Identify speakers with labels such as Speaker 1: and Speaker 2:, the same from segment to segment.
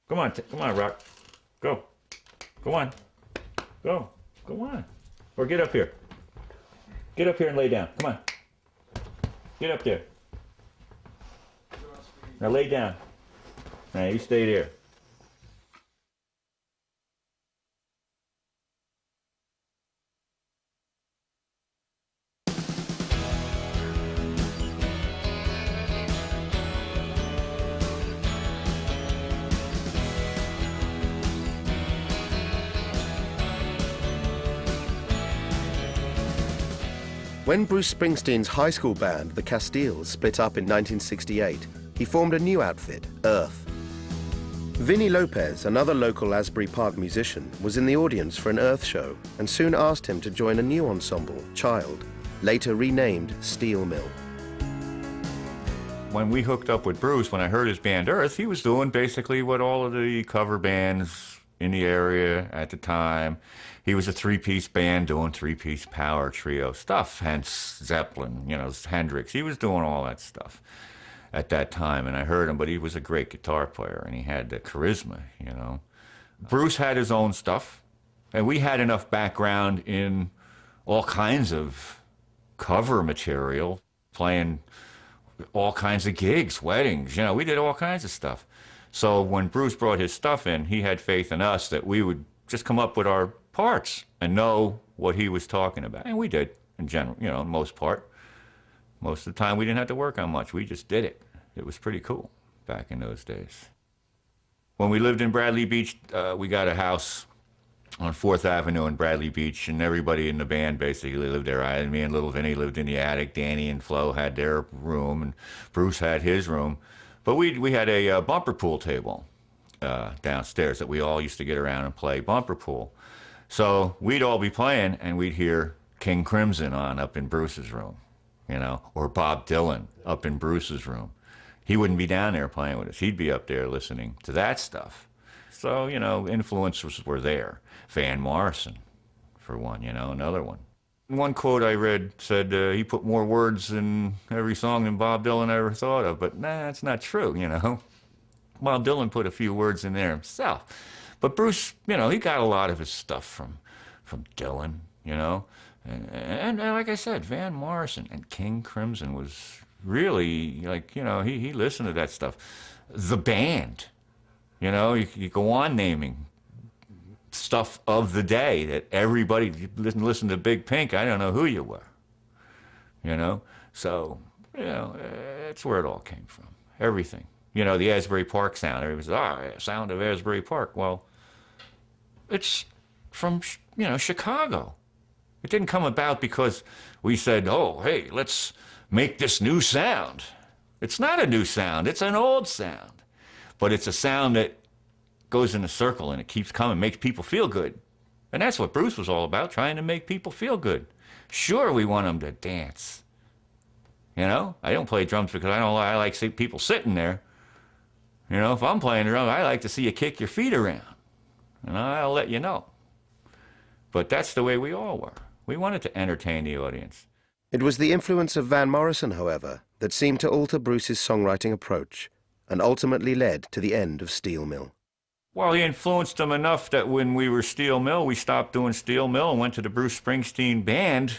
Speaker 1: Come on, come on, Rock. Go. Go on. Go. Go on. Or get up here. Get up here and lay down. Come on. Get up there. Now lay down. Now you stay there.
Speaker 2: When Bruce Springsteen's high school band, the Castiles, split up in 1968, he formed a new outfit, Earth. Vini Lopez, another local Asbury Park musician, was in the audience for an Earth show and soon asked him to join a new ensemble, Child, later renamed Steel Mill.
Speaker 1: When we hooked up with Bruce, when I heard his band Earth, he was doing basically what all of the cover bands in the area at the time. He was a three-piece band doing three-piece power trio stuff, hence Zeppelin, you know, Hendrix. He was doing all that stuff at that time, and I heard him, but he was a great guitar player, and he had the charisma, you know. Bruce had his own stuff, and we had enough background in all kinds of cover material, playing all kinds of gigs, weddings, you know, we did all kinds of stuff. So when Bruce brought his stuff in, he had faith in us that we would just come up with our parts and know what he was talking about. And we did, in general, you know, most part. Most of the time we didn't have to work on much. We just did it. It was pretty cool back in those days. When we lived in Bradley Beach, we got a house on 4th Avenue in Bradley Beach, and everybody in the band basically lived there. Me and little Vinny lived in the attic. Danny and Flo had their room, and Bruce had his room. But we had a bumper pool table downstairs that we all used to get around and play bumper pool. So we'd all be playing, and we'd hear King Crimson on up in Bruce's room, you know, or Bob Dylan up in Bruce's room. He wouldn't be down there playing with us. He'd be up there listening to that stuff. So, you know, influences were there. Van Morrison, for one, you know, another one. One quote I read said he put more words in every song than Bob Dylan ever thought of, but nah, that's not true, you know. Bob Dylan put a few words in there himself. But Bruce, you know, he got a lot of his stuff from Dylan, you know. And like I said, Van Morrison and King Crimson was really, like, you know, he listened to that stuff. The band, you know, you go on naming stuff of the day that everybody listened to Big Pink. I don't know who you were, you know. So, you know, that's where it all came from, everything. You know, the Asbury Park sound. Everybody says, sound of Asbury Park. Well, it's from, you know, Chicago. It didn't come about because we said, oh, hey, let's make this new sound. It's not a new sound. It's an old sound. But it's a sound that goes in a circle and it keeps coming, makes people feel good. And that's what Bruce was all about, trying to make people feel good. Sure, we want them to dance. You know, I don't play drums because I like to see people sitting there. You know, if I'm playing drums, I like to see you kick your feet around. And I'll let you know. But that's the way we all were. We wanted to entertain the audience.
Speaker 2: It was the influence of Van Morrison, however, that seemed to alter Bruce's songwriting approach and ultimately led to the end of Steel Mill.
Speaker 1: Well, he influenced him enough that when we were Steel Mill, we stopped doing Steel Mill and went to the Bruce Springsteen band,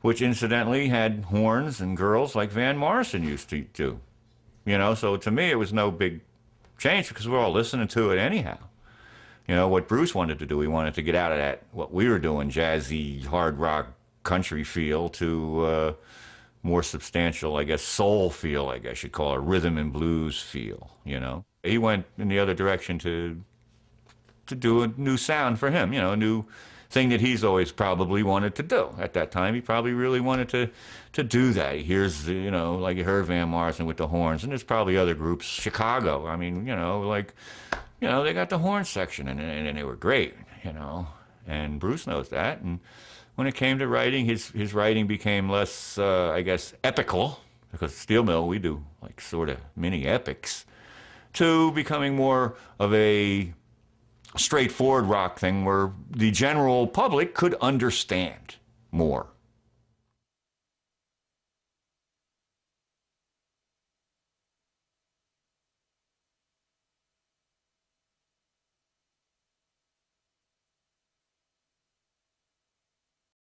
Speaker 1: which incidentally had horns and girls like Van Morrison used to do. You know, so to me it was no big change because we were all listening to it anyhow. You know, what Bruce wanted to do, he wanted to get out of that, what we were doing, jazzy, hard rock, country feel to more substantial, I guess, soul feel, I guess you'd call it, rhythm and blues feel, you know. He went in the other direction to do a new sound for him, you know, a new thing that he's always probably wanted to do. At that time, he probably really wanted to do that. He hears, you know, like you heard Van Morrison with the horns, and there's probably other groups, Chicago, I mean, you know, like, you know, they got the horn section, and they were great, you know, and Bruce knows that, and when it came to writing, his writing became less, I guess, epical, because Steel Mill, we do, like, sort of mini epics, to becoming more of a straightforward rock thing where the general public could understand more.